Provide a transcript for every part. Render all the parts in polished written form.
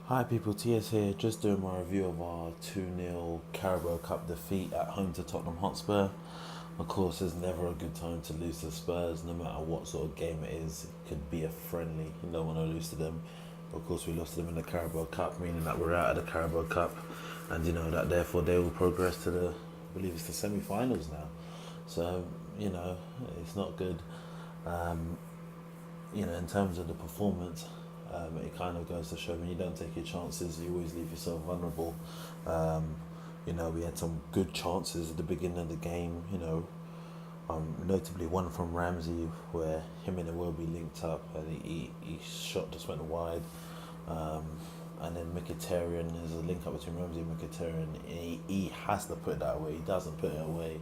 Hi people, TS here, just doing my review of our 2-0 Carabao Cup defeat at home to Tottenham Hotspur. Of course, there's never a good time to lose to Spurs, no matter what sort of game it is. It could be a friendly, you don't want to lose to them. Of course, we lost to them in the Carabao Cup, meaning that we're out of the Carabao Cup, and that therefore they will progress to I believe it's the semi-finals now. So, it's not good. Um, in terms of the performance, it kind of goes to show when you don't take your chances, you always leave yourself vulnerable. Um, we had some good chances at the beginning of the game. Notably one from Ramsey where him and Iwobi linked up and he shot just went wide. Um, and then Mkhitaryan, there's a link up between Ramsey and Mkhitaryan. He has to put that away. He doesn't put it away.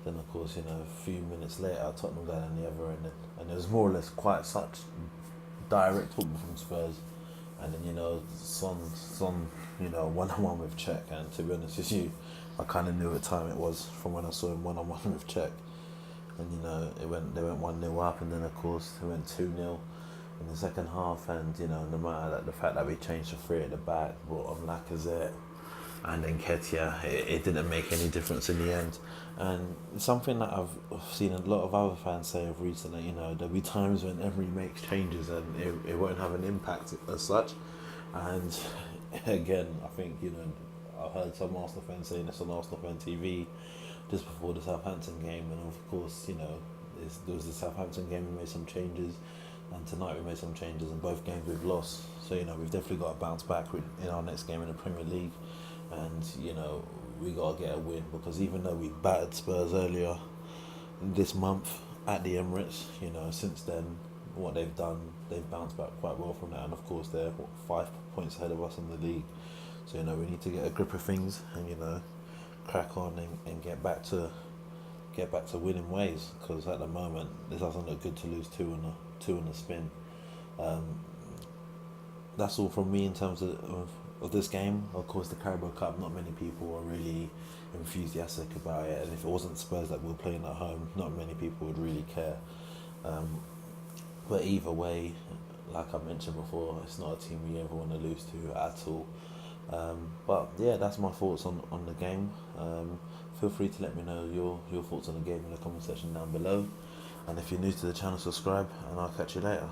Then of course, a few minutes later, Tottenham got on the other end, and it was more or less quite such direct football from Spurs. And then Son, one on one with Cech, and to be honest with you, I kind of knew what time it was from when I saw him one on one with Cech. And they went 1-0 up, and then of course they went 2-0 in the second half. And no matter that, the fact that we changed to three at the back, brought on Lacazette and Nketiah, it didn't make any difference in the end. And something that I've seen a lot of other fans say of recently, there'll be times when Emery makes changes and it won't have an impact as such. And again, I think, I heard some Arsenal fans saying this on Arsenal fan TV just before the Southampton game, and of course, there was the Southampton game, we made some changes, and tonight we made some changes, and both games we've lost. So, we've definitely got to bounce back in our next game in the Premier League. And we got to get a win, because even though we battered Spurs earlier this month at the Emirates, since then what they've done, they've bounced back quite well from that, and of course they're 5 points ahead of us in the league. So we need to get a grip of things and crack on and get back to winning ways, because at the moment this doesn't look good to lose two in a spin. That's all from me in terms of this game. Of course, the Carabao Cup, not many people are really enthusiastic about it, and if it wasn't Spurs that were playing at home, not many people would really care. But either way, like I mentioned before, it's not a team we ever want to lose to at all. But yeah, that's my thoughts on the game. Feel free to let me know your thoughts on the game in the comment section down below. And if you're new to the channel, subscribe, and I'll catch you later.